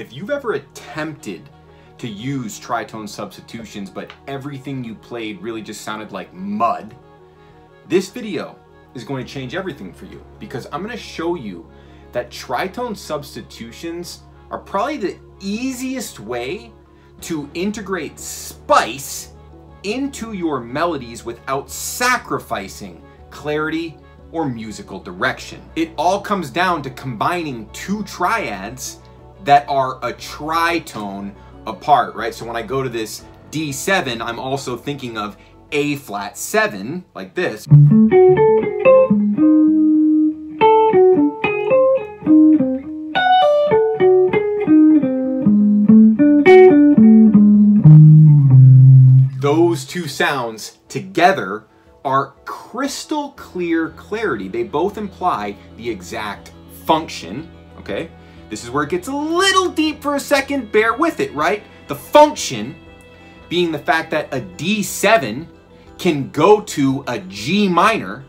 If you've ever attempted to use tritone substitutions, but everything you played really just sounded like mud, this video is going to change everything for you, because I'm going to show you that tritone substitutions are probably the easiest way to integrate spice into your melodies without sacrificing clarity or musical direction. It all comes down to combining two triads that are a tritone apart, right? So when I go to this D7, I'm also thinking of A flat 7, like this. Those two sounds together are crystal clear clarity. They both imply the exact function, okay? This is where it gets a little deep for a second, bear with it, right? The function being the fact that a D7 can go to a G minor,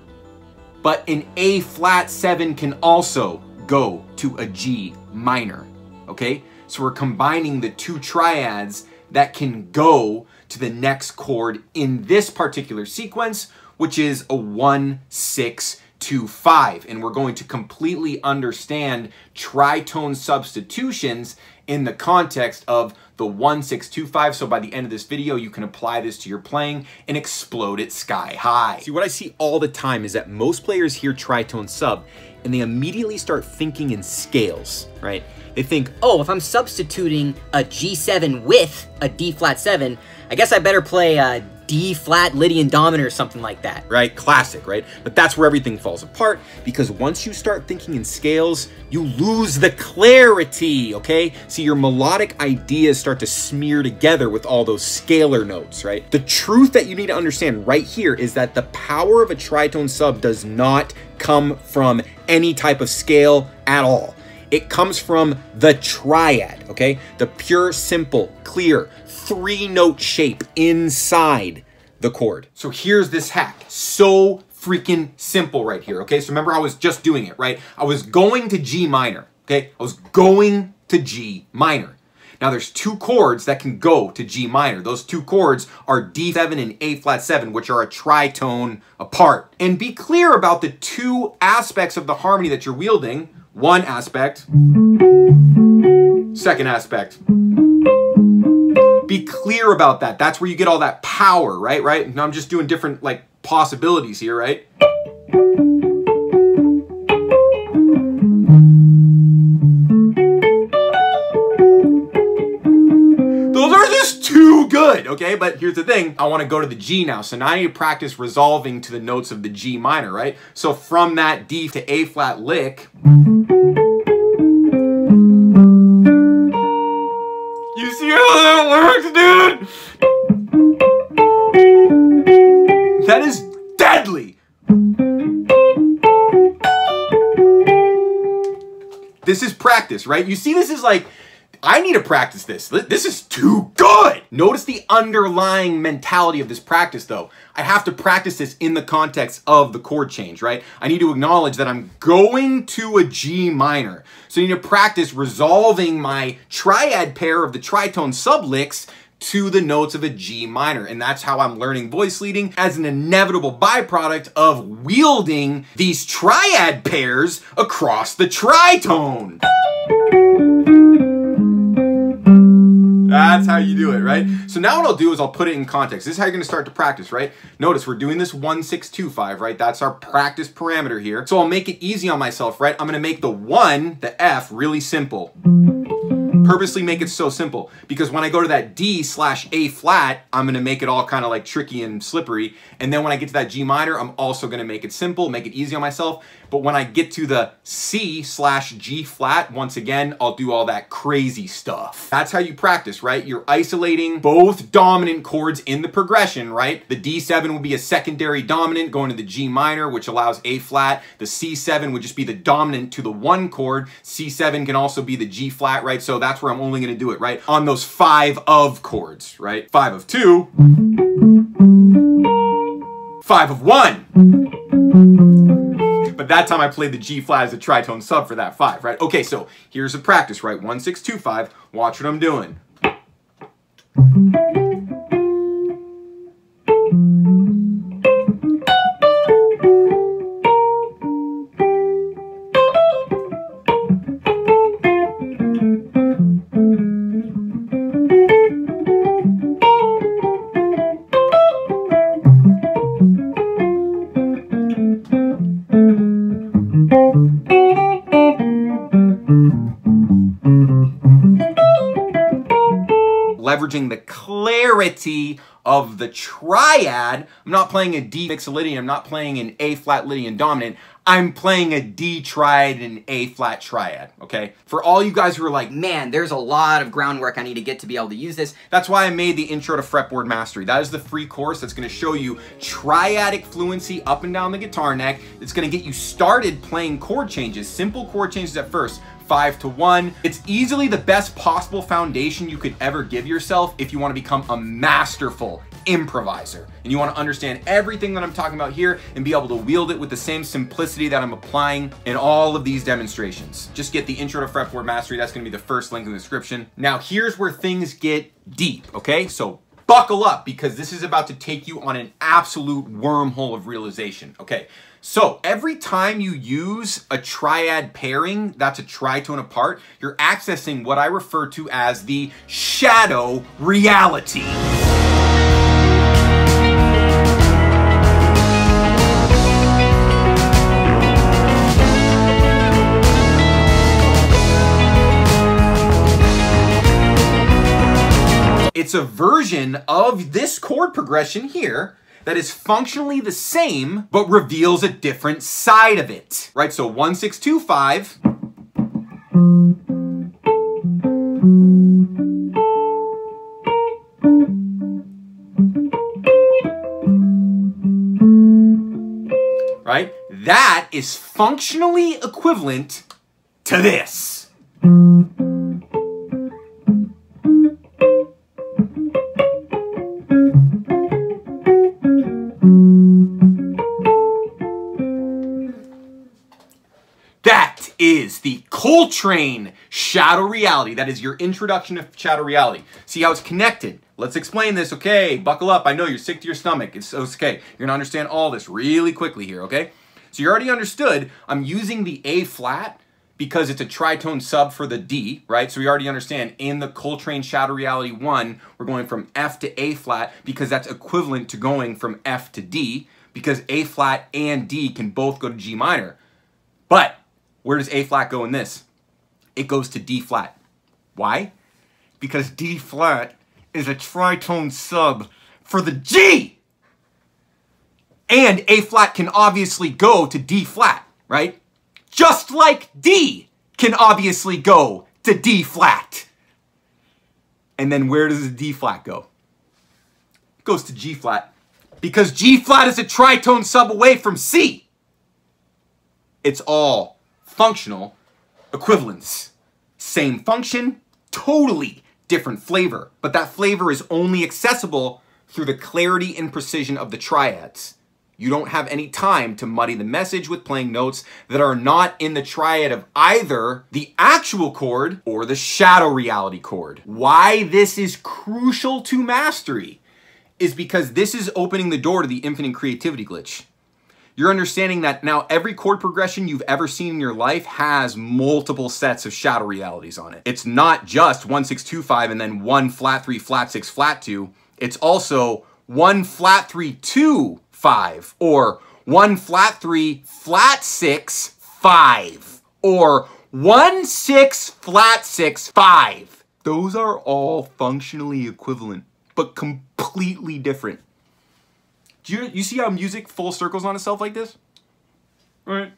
but an A flat 7 can also go to a G minor, okay? So we're combining the two triads that can go to the next chord in this particular sequence, which is a 1, 6, 2, 5. And we're going to completely understand tritone substitutions in the context of the 1, 6, 2, 5. So by the end of this video, you can apply this to your playing and explode it sky high. See, what I see all the time is that most players hear tritone sub and they immediately start thinking in scales, right? They think, oh, if I'm substituting a G7 with a D flat 7, I guess I better play a D flat Lydian dominant or something like that. Right? Classic, right? But that's where everything falls apart, because once you start thinking in scales, you lose the clarity, okay? See, your melodic ideas start to smear together with all those scalar notes, right? The truth that you need to understand right here is that the power of a tritone sub does not come from any type of scale at all. It comes from the triad, okay? The pure, simple, clear, 3-note shape inside the chord. So here's this hack. So freaking simple right here, okay? So remember, I was just doing it, right? I was going to G minor, okay? I was going to G minor. Now there's two chords that can go to G minor. Those two chords are D7 and A flat 7, which are a tritone apart. And be clear about the two aspects of the harmony that you're wielding. One aspect, second aspect. Be clear about that. That's where you get all that power, right? Right? Now I'm just doing different like possibilities here, right? Those are just too good, okay? But here's the thing. I want to go to the G now. So now I need to practice resolving to the notes of the G minor, right? So from that D to A flat lick, you see how that works, dude? That is deadly. This is practice, right? You see, this is like, I need to practice this. This is too good. Notice the underlying mentality of this practice, though. I have to practice this in the context of the chord change, right? I need to acknowledge that I'm going to a G minor. So I need to practice resolving my triad pair of the tritone sub licks to the notes of a G minor. And that's how I'm learning voice leading as an inevitable byproduct of wielding these triad pairs across the tritone. That's how you do it, right? So now what I'll do is I'll put it in context. This is how you're going to start to practice, right? Notice we're doing this 1, 6, 2, 5, right? That's our practice parameter here. So I'll make it easy on myself, right? I'm going to make the 1, the F, really simple. Purposely make it so simple, because when I go to that D slash A flat, I'm going to make it all kind of like tricky and slippery. And then when I get to that G minor, I'm also going to make it simple, make it easy on myself. But when I get to the C slash G flat, once again, I'll do all that crazy stuff. That's how you practice, right? You're isolating both dominant chords in the progression, right? The D7 would be a secondary dominant going to the G minor, which allows A flat. The C7 would just be the dominant to the 1 chord. C7 can also be the G flat, right? So that's where I'm only going to do it, right? On those 5 of chords, right? 5 of 2. 5 of 1. But that time I played the G flat as a tritone sub for that 5, right? Okay, so here's a practice, right? 1, 6, 2, 5. Watch what I'm doing. Leveraging the clarity of the triad. I'm not playing a D mixolydian, I'm not playing an A flat Lydian dominant, I'm playing a D triad and A flat triad, okay? For all you guys who are like, Man, there's a lot of groundwork I need to get to be able to use this. that's why I made the Intro to Fretboard Mastery. That is the free course that's gonna show you triadic fluency up and down the guitar neck. It's gonna get you started playing chord changes, simple chord changes at first, 5 to 1. It's easily the best possible foundation you could ever give yourself if you want to become a masterful improviser. And you want to understand everything that I'm talking about here and be able to wield it with the same simplicity that I'm applying in all of these demonstrations. Just get the Intro to Fretboard Mastery. That's going to be the first link in the description. Now, here's where things get deep, okay? So buckle up because this is about to take you on an absolute wormhole of realization, okay? So every time you use a triad pairing, that's a tritone apart, you're accessing what I refer to as the shadow reality. It's a version of this chord progression here that is functionally the same, but reveals a different side of it, right? So 1, 6, 2, 5. Right? That is functionally equivalent to this. That is the Coltrane shadow reality. That is your introduction to shadow reality. See how it's connected? Let's explain this, okay? Buckle up. I know you're sick to your stomach. It's okay. You're gonna understand all this really quickly here, okay? So you already understood I'm using the A flat because it's a tritone sub for the D, right? So we already understand in the Coltrane Shadow Reality 1, we're going from F to A flat because that's equivalent to going from F to D because A flat and D can both go to G minor. But where does A flat go in this? It goes to D flat. Why? Because D flat is a tritone sub for the G. And A flat can obviously go to D flat, right? Just like D can obviously go to D flat. And then where does the D flat go? It goes to G flat because G flat is a tritone sub away from C. It's all functional equivalence. Same function, totally different flavor. But that flavor is only accessible through the clarity and precision of the triads. You don't have any time to muddy the message with playing notes that are not in the triad of either the actual chord or the shadow reality chord. Why this is crucial to mastery is because this is opening the door to the infinite creativity glitch. You're understanding that now every chord progression you've ever seen in your life has multiple sets of shadow realities on it. It's not just 1, 6, 2, 5 and then 1 flat 3, flat 6, flat 2. It's also 1 flat 3, 2, 5, or 1 flat 3, flat 6, 5, or 1, 6, flat 6, 5. Those are all functionally equivalent, but completely different. Do you see how music full circles on itself like this? Right?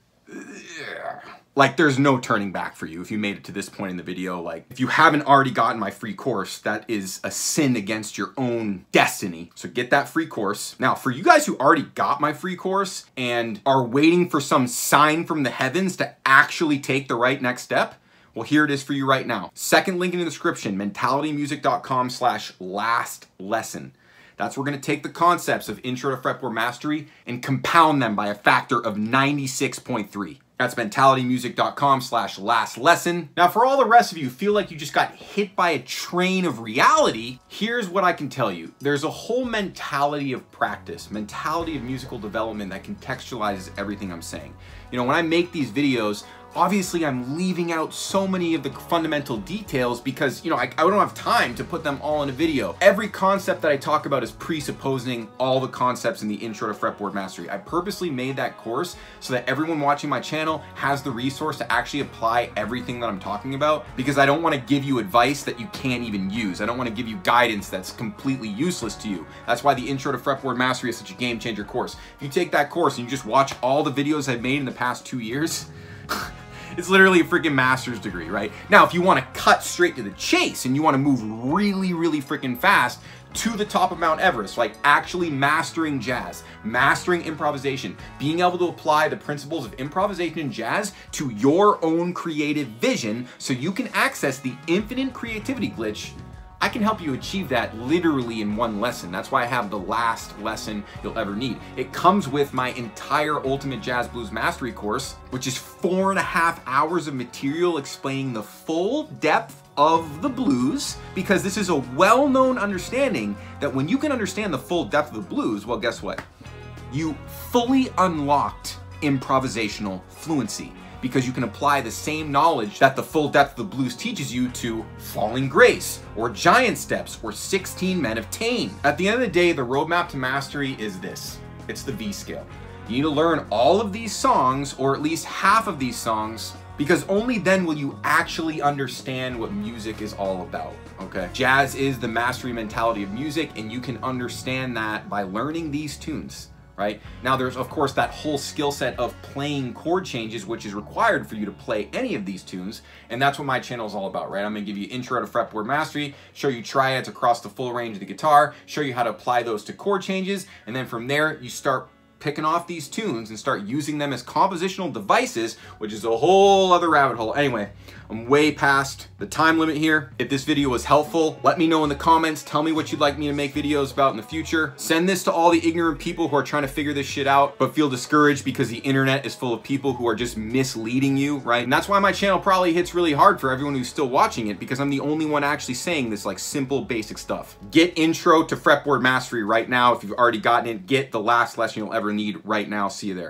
Like there's no turning back for you if you made it to this point in the video. Like if you haven't already gotten my free course, that is a sin against your own destiny. So get that free course. Now for you guys who already got my free course and are waiting for some sign from the heavens to actually take the right next step, well, here it is for you right now. Second link in the description, mentalitymusic.com/last lesson. That's where we're going to take the concepts of Intro to Fretboard Mastery and compound them by a factor of 96.3. That's mentalitymusic.com/last lesson. Now, for all the rest of you who feel like you just got hit by a train of reality, here's what I can tell you. There's a whole mentality of practice, mentality of musical development that contextualizes everything I'm saying. You know, when I make these videos, obviously I'm leaving out so many of the fundamental details because, you know, I don't have time to put them all in a video. Every concept that I talk about is presupposing all the concepts in the Intro to Fretboard Mastery. I purposely made that course so that everyone watching my channel has the resource to actually apply everything that I'm talking about, because I don't want to give you advice that you can't even use. I don't want to give you guidance that's completely useless to you. That's why the Intro to Fretboard Mastery is such a game changer course. If you take that course and you just watch all the videos I've made in the past 2 years, it's literally a freaking master's degree, right? Now, if you want to cut straight to the chase and you want to move really, really freaking fast to the top of Mount Everest, like actually mastering jazz, mastering improvisation, being able to apply the principles of improvisation and jazz to your own creative vision so you can access the infinite creativity glitch, I can help you achieve that literally in one lesson. That's why I have the last lesson you'll ever need. It comes with my entire Ultimate Jazz Blues Mastery course, which is 4.5 hours of material explaining the full depth of the blues, because this is a well-known understanding that when you can understand the full depth of the blues, well, guess what? You fully unlocked improvisational fluency, because you can apply the same knowledge that the full depth of the blues teaches you to Falling Grace, or Giant Steps, or 16 Men of Tane. At the end of the day, the roadmap to mastery is this. It's the V scale. You need to learn all of these songs, or at least half of these songs, because only then will you actually understand what music is all about, okay? Jazz is the mastery mentality of music, and you can understand that by learning these tunes. Right? Now there's of course that whole skill set of playing chord changes, which is required for you to play any of these tunes, and that's what my channel is all about, right? I'm going to give you Intro to Fretboard Mastery, show you triads across the full range of the guitar, show you how to apply those to chord changes, and then from there you start picking off these tunes and start using them as compositional devices, which is a whole other rabbit hole. Anyway, I'm way past the time limit here. If this video was helpful, let me know in the comments. Tell me what you'd like me to make videos about in the future. Send this to all the ignorant people who are trying to figure this shit out, but feel discouraged because the internet is full of people who are just misleading you, right? And that's why my channel probably hits really hard for everyone who's still watching it, because I'm the only one actually saying this like simple, basic stuff. Get Intro to Fretboard Mastery right now. If you've already gotten it, get the last lesson you'll ever need right now. See you there.